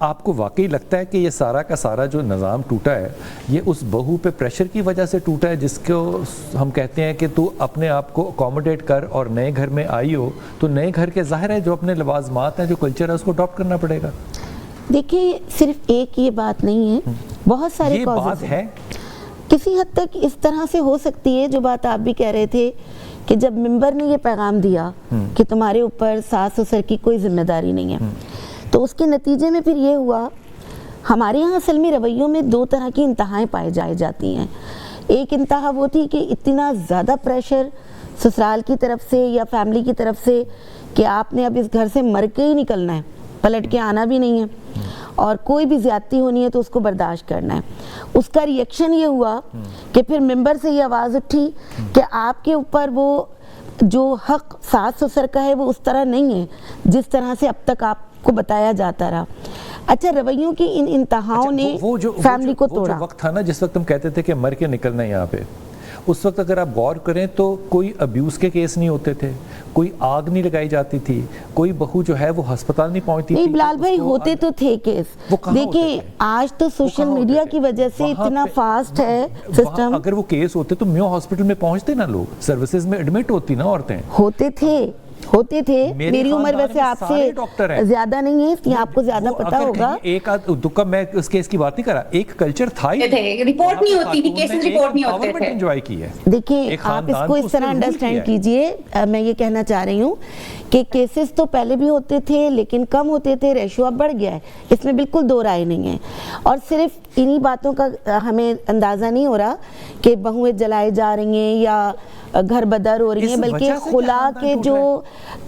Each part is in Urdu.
آپ کو واقعی لگتا ہے کہ یہ سارا کا سارا جو نظام ٹوٹا ہے یہ اس بہو پہ پریشر کی وجہ سے ٹوٹا ہے، جس کو ہم کہتے ہیں کہ تو اپنے آپ کو اکوموڈیٹ کر اور نئے گھر میں آئی ہو تو نئے گھر کے ظاہر ہے جو اپنے لوازمات ہیں، جو کلچر ہے، اس کو اڈاپٹ کرنا پڑے گا؟ دیکھیں صرف ایک یہ بات نہیں ہے، بہت سارے بات ہے، کسی حد تک اس طرح سے ہو سکتی ہے جو بات آپ بھی کہہ رہے تھے کہ جب ممبر نے یہ پیغام دیا کہ تمہارے اوپر ساس سسر کی کوئی ذمہ داری نہیں ہے، تو اس کے نتیجے میں پھر یہ ہوا، ہمارے یہاں اصل میں رویوں میں دو طرح کی انتہائیں پائے جاتی ہیں۔ ایک انتہا وہ تھی کہ اتنا زیادہ پریشر سسرال کی طرف سے یا فیملی کی طرف سے کہ آپ نے اب اس گھر سے مر کے ہی نکلنا ہے، پلٹ کے آنا بھی نہیں ہے، اور کوئی بھی زیادتی ہونی ہے تو اس کو برداشت کرنا ہے۔ اس کا ری ایکشن یہ ہوا کہ پھر ممبر سے یہ آواز اٹھی کہ آپ کے اوپر وہ جو حق ساس سسر کا ہے وہ اس طرح نہیں ہے جس طرح سے اب تک آپ کو بتایا جاتا رہا۔ اچھا، رویوں کی ان انتہاؤں نے فیملی کو توڑا۔ وہ وقت تھا نا جس وقت ہم کہتے تھے کہ مر کے نکلنا ہے یہاں پہ، اس وقت اگر آپ غور کریں تو کوئی ابیوز کے کیس نہیں ہوتے تھے، کوئی آگ نہیں لگائی جاتی تھی، کوئی بہو جو ہے وہ ہسپتال نہیں پہنچتی تھی۔ نہیں بلال بھائی، ہوتے تو تھے کیس، دیکھیں آج تو سوشل میڈیا کی وجہ سے اتنا فاسٹ ہے سسٹم۔ اگر وہ کیس ہوتے تو میو ہاسپٹل میں پہنچتے نا، لوگ سروسز میں ایڈمٹ ہوتی نا عورتیں۔ ہوتے تھے، میری عمر ویسے آپ سے زیادہ نہیں ہے، اس لیے آپ کو زیادہ پتہ ہوگا۔ ایک دکھا میں اس کیس کی بات نہیں کر رہا، ایک کلچر تھا ہی، رپورٹ نہیں ہوتی تھی، کیسز رپورٹ نہیں ہوتے تھے۔ انجوائے کی ہے۔ دیکھیں آپ اس کو اس طرح انڈرسٹینڈ کیجئے، میں یہ کہنا چاہ رہی ہوں کہ کیسز تو پہلے بھی ہوتے تھے لیکن کم ہوتے تھے، ریشو اب بڑھ گیا ہے، اس میں بالکل دو رائے نہیں ہے۔ اور صرف انہی باتوں کا ہمیں اندازہ نہیں ہو رہا کہ بہویں جلائے جا رہی ہیں یا گھر بدر ہو رہی ہیں، بلکہ خلا کے جو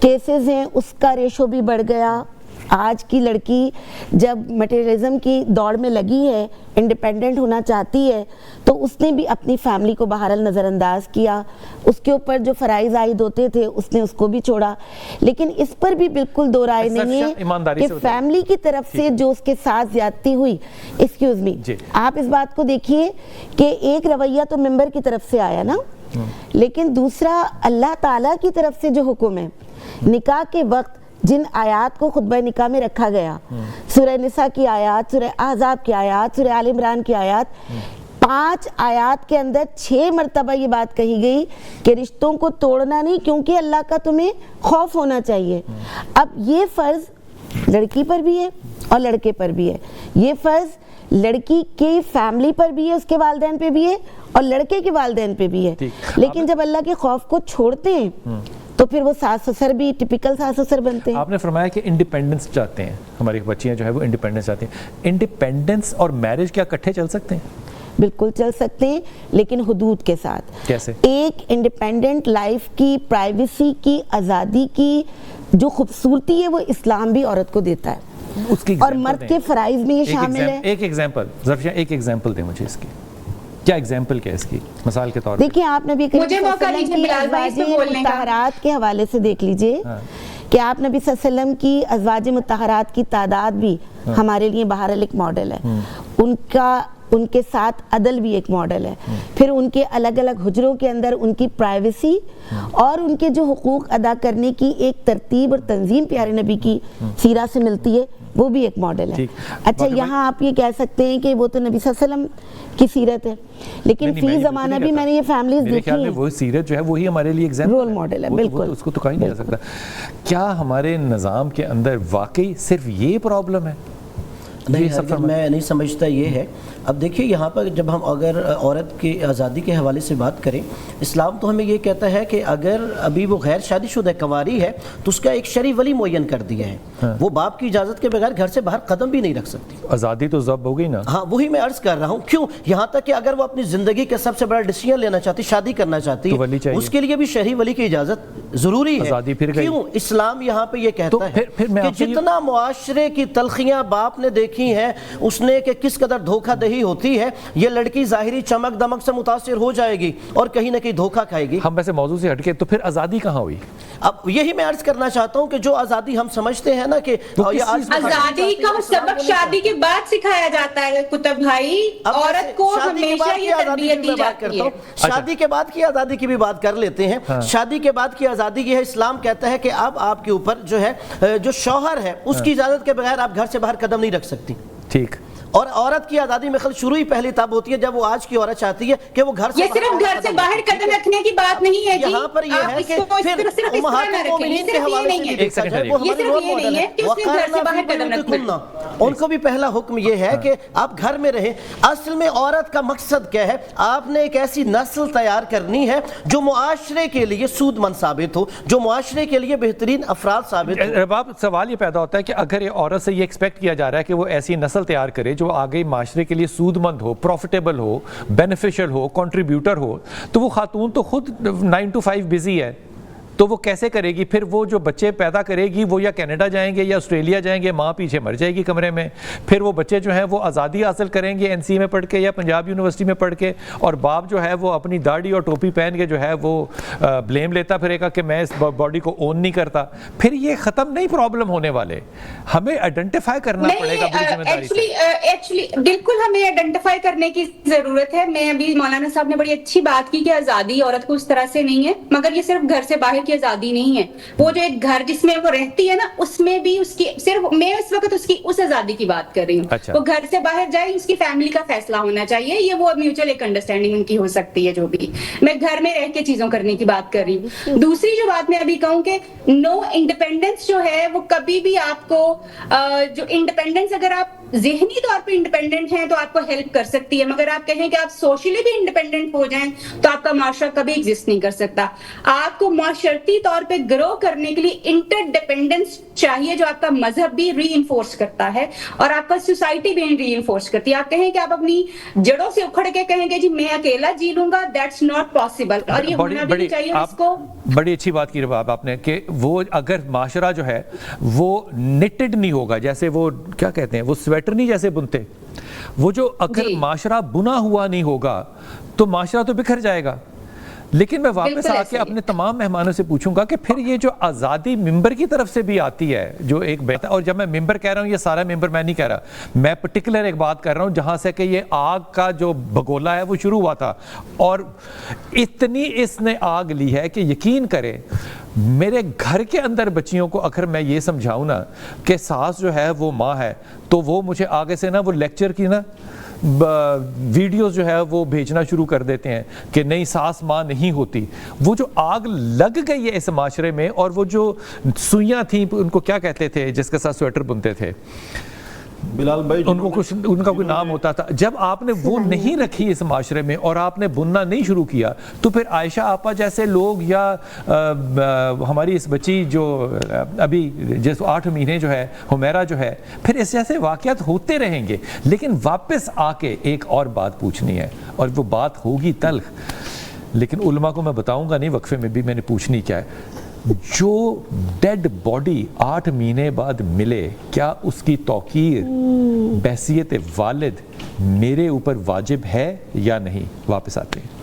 کیسز ہیں اس کا ریشو بھی بڑھ گیا۔ آج کی لڑکی جب مٹیریلزم کی دوڑ میں لگی ہے، انڈیپینڈنٹ ہونا چاہتی ہے، تو اس نے بھی اپنی فیملی کو بہرحال نظر انداز کیا، اس کے اوپر جو فرائض عائد ہوتے تھے اس نے اس کو بھی چھوڑا۔ لیکن اس پر بھی بالکل دو رائے نہیں ہے کہ فیملی کی طرف سے جو اس کے ساتھ زیادتی ہوئی، ایکسکیوز می، آپ اس بات کو دیکھیے کہ ایک رویہ تو ممبر کی طرف سے آیا نا، لیکن دوسرا اللہ تعالیٰ کی طرف سے جو حکم ہے، نکاح کے وقت جن آیات کو خطبہ نکاح میں رکھا گیا، سورہ نساء کی آیات، سورہ احزاب کی آیات، سورہ آل عمران کی آیات، 5 آیات کے اندر 6 مرتبہ یہ بات کہی گئی کہ رشتوں کو توڑنا نہیں، کیونکہ اللہ کا تمہیں خوف ہونا چاہیے۔ اب یہ فرض لڑکی پر بھی ہے اور لڑکے پر بھی ہے، یہ فرض لڑکی کی فیملی پر بھی ہے، اس کے والدین پہ بھی ہے، اور لڑکے کے والدین پہ بھی ہے۔ لیکن جب اللہ کے خوف کو چھوڑتے ہیں تو پھر وہ ساس سسر بھی ٹپیکل ساس سسر بنتے ہیں۔ آپ نے فرمایا کہ انڈیپینڈنس چاہتے ہیں، ہماری بچیاں جو ہے وہ انڈیپینڈنس چاہتی ہیں۔ انڈیپینڈنس اور میرج کیا اکٹھے چل سکتے ہیں؟ بالکل چل سکتے ہیں، لیکن حدود کے ساتھ۔ کیسے؟ ایک انڈیپینڈنٹ لائف کی، پرائیویسی کی، آزادی کی جو خوبصورتی ہے وہ اسلام بھی عورت کو دیتا ہے، اور مرد کے فرائض میں یہ شامل ہے۔ ایک ایگزامپل ظرفیہ، ایک ایگزامپل دیں مجھے اس کی، کیا ایگزامپل کیا اس کی مثال کے طور پر؟ دیکھیں آپ نبی کریم صلی اللہ علیہ وسلم کی ازواج مطہرات کے حوالے سے دیکھ لیجئے کہ آپ نبی صلی اللہ علیہ وسلم کی ازواج مطہرات کی تعداد بھی ہمارے لیے بہرحال ایک ماڈل ہے، ان کے ساتھ عدل بھی ایک ماڈل ہے، پھر ان کے الگ الگ حجروں کے اندر ان کی پرائیویسی اور ان کے جو حقوق ادا کرنے کی ایک ترتیب اور تنظیم پیارے نبی کی سیرہ سے ملتی ہے، وہ بھی ایک ماڈل ہے۔ اچھا، یہاں آپ یہ کہہ سکتے ہیں کہ وہ تو نبی صلی اللہ علیہ وسلم کی سیرت ہے، لیکن فی زمانہ بھی میں نے یہ فیملیز دیکھی ہیں، وہ سیرت جو ہے وہی ہمارے لیے ایگزامپل رول ماڈل ہے، بالکل اس کو تو کہیں نہیں جا سکتا۔ کیا ہمارے نظام کے اندر واقعی صرف یہ پرابلم ہے؟ نہیں، میں نہیں سمجھتا یہ ہے۔ اب دیکھیے یہاں پر جب ہم اگر عورت کی آزادی کے حوالے سے بات کریں، اسلام تو ہمیں یہ کہتا ہے کہ اگر ابھی وہ غیر شادی شدہ کنواری ہے تو اس کا ایک شرعی ولی معین کر دیا ہے، وہ باپ کی اجازت کے بغیر گھر سے باہر قدم بھی نہیں رکھ سکتی۔ آزادی تو ضبط ہو گئی نا۔ ہاں، وہی میں عرض کر رہا ہوں، کیوں یہاں تک کہ اگر وہ اپنی زندگی کا سب سے بڑا ڈیسیژن لینا چاہتی، شادی کرنا چاہتی ہے، اس کے لیے بھی شرعی ولی کی اجازت ضروری ہے۔ کیوں؟ اسلام یہاں پہ یہ کہتا ہے کہ جتنا معاشرے کی تلخیاں باپ نے دیکھی ہیں، اس نے کہ کس قدر دھوکہ دہی ہوتی ہے، یہ لڑکی ظاہری چمک دمک سے متاثر ہو جائے گی اور کہیں نہ کہیں دھوکہ کھائے گی۔ ہم ویسے موضوع سے ہٹ کے تو پھر آزادی کہاں ہوئی؟ اب یہی میں عرض کرنا چاہتا ہوں کہ جو آزادی ہم سمجھتے ہیں نا کہ آزادی کا سبق شادی کے بعد سکھایا جاتا ہے کتب بھائی، عورت کو ہمیشہ یہ تربیت دی جاتی ہے۔ شادی کے بعد کی آزادی کی بھی بات کر لیتے ہیں۔ شادی کے بعد کی آزادی یہ ہے، اسلام کہتا ہے کہ اب آپ کے اوپر جو ہے جو شوہر ہے اس کی اجازت کے بغیر آپ گھر سے باہر قدم نہیں رکھ سکتی. ٹھیک. اور عورت کی آزادی میں خل شروع ہی پہلی تب ہوتی ہے جب وہ آج کی عورت چاہتی ہے کہ وہ گھر سے یہ صرف گھر سے باہر قدم رکھنے کی بات نہیں ہے جی. یہاں پر یہ ہے کہ پھر امہات المومنین کے حوالے سے بھی دیکھا جائے وہ ہمارے رول ماڈل ہے. ان کو بھی پہلا حکم یہ ہے کہ آپ گھر میں رہیں. اصل میں عورت کا مقصد کیا ہے؟ آپ نے ایک ایسی نسل تیار کرنی ہے جو معاشرے کے لیے سود مند ثابت ہو، جو معاشرے کے لیے بہترین افراد ثابت ہو. رباب سوال یہ پیدا ہوتا ہے کہ اگر یہ عورت سے یہ ایکسپیکٹ کیا جا رہا ہے کہ وہ ایسی نسل تیار کرے جو آگے معاشرے کے لیے سود مند ہو، پروفیٹیبل ہو، بینیفیشل ہو، کنٹریبیوٹر ہو، تو وہ خاتون تو خود 9 to 5 بزی ہے، تو وہ کیسے کرے گی؟ پھر وہ جو بچے پیدا کرے گی وہ یا کینیڈا جائیں گے یا آسٹریلیا جائیں گے، ماں پیچھے مر جائے گی کمرے میں. پھر وہ بچے جو ہیں وہ آزادی حاصل کریں گے NC میں پڑھ کے یا پنجاب یونیورسٹی میں پڑھ کے، اور باپ جو ہے وہ اپنی داڑھی اور ٹوپی پہن کے جو ہے وہ بلیم لیتا پھرے گا کہ میں اس باڈی کو اون نہیں کرتا. پھر یہ ختم نہیں پرابلم ہونے والے. ہمیں آئیڈینٹیفائی کرنا پڑے گا بڑی ذمہ داری سے. ایکچولی بالکل ہمیں آئیڈینٹیفائی کرنے کی ضرورت ہے. میں ابھی مولانا صاحب نے بڑی اچھی بات کی کہ آزادی عورت کو اس طرح سے نہیں ہے، مگر یہ صرف گھر سے باہر کی آزادی نہیں ہے. وہ جو ایک گھر جس میں وہ رہتی ہے نا، اس میں بھی اس کی صرف میں اس وقت اس آزادی کی بات کر رہی ہوں. وہ گھر سے باہر جائے اس کی فیملی کا فیصلہ ہونا چاہیے، یہ وہ میوچل ایک انڈرسٹینڈنگ ان کی ہو سکتی ہے. جو بھی میں گھر میں رہ کے چیزوں کرنے کی بات کر رہی ہوں. دوسری جو بات میں ابھی کہوں کہ نو انڈیپینڈنس جو ہے وہ کبھی بھی آپ کو جو انڈیپینڈنس، اگر آپ ذہنی طور پہ انڈیپینڈنٹ ہیں تو آپ کو ہیلپ کر سکتی ہے، مگر آپ کہیں کہ آپ سوشلی بھی انڈیپینڈنٹ ہو جائیں تو آپ کا معاشرہ کبھی ایگزسٹ نہیں کر سکتا. آپ کو معاشرتی طور پہ گرو کرنے کے لیے انٹر ڈیپینڈنس چاہیے جو آپ کا مذہب بھی ری انفورس کرتا ہے اور آپ کا سوسائٹی بھی ری انفورس کرتی ہے. آپ کہیں کہ آپ اپنی جڑوں سے اکھڑ کے کہیں گے جی میں اکیلا جی لوں گا، دیٹس ناٹ پاسبل. اور یہ ہونا بھی چاہیے. اس کو بڑی اچھی بات کی رباب آپ نے کہ وہ اگر معاشرہ جو ہے وہ نٹڈ نہیں ہوگا، جیسے وہ کیا کہتے ہیں وہ سویٹر نہیں جیسے بنتے، وہ جو اگر معاشرہ بنا ہوا نہیں ہوگا تو معاشرہ تو بکھر جائے گا. لیکن میں واپس آ کے اپنے تمام مہمانوں سے پوچھوں گا کہ پھر یہ جو آزادی ممبر کی طرف سے بھی آتی ہے جو ایک بیٹا، اور جب میں ممبر کہہ رہا ہوں یہ سارا ممبر میں نہیں کہہ رہا، میں پرٹیکولر ایک بات کر رہا ہوں جہاں سے کہ یہ آگ کا جو بگولا ہے وہ شروع ہوا تھا اور اتنی اس نے آگ لی ہے کہ یقین کرے میرے گھر کے اندر بچیوں کو اگر میں یہ سمجھاؤں نا کہ ساس جو ہے وہ ماں ہے تو وہ مجھے آگے سے نا وہ لیکچر کی نا ویڈیوز جو ہے وہ بھیجنا شروع کر دیتے ہیں کہ نہیں ساس ماں نہیں ہوتی. وہ جو آگ لگ گئی ہے اس معاشرے میں، اور وہ جو سوئیاں تھیں ان کو کیا کہتے تھے جس کے ساتھ سویٹر بنتے تھے، بلال بھائی ان کو کچھ ان کا کوئی نام ہوتا تھا، جب آپ نے وہ نہیں رکھی اس معاشرے میں اور آپ نے بننا نہیں شروع کیا تو پھر عائشہ آپا جیسے لوگ یا ہماری اس بچی جو ابھی جس 8 مہینے جو ہے حمیرہ جو ہے، پھر اس جیسے واقعات ہوتے رہیں گے. لیکن واپس آ کے ایک اور بات پوچھنی ہے اور وہ بات ہوگی تلخ، لیکن علماء کو میں بتاؤں گا نہیں وقفے میں بھی میں نے پوچھنی کیا ہے. جو ڈیڈ باڈی 8 مہینے بعد ملے، کیا اس کی توقیر بحیثیت والد میرے اوپر واجب ہے یا نہیں؟ واپس آتے ہیں.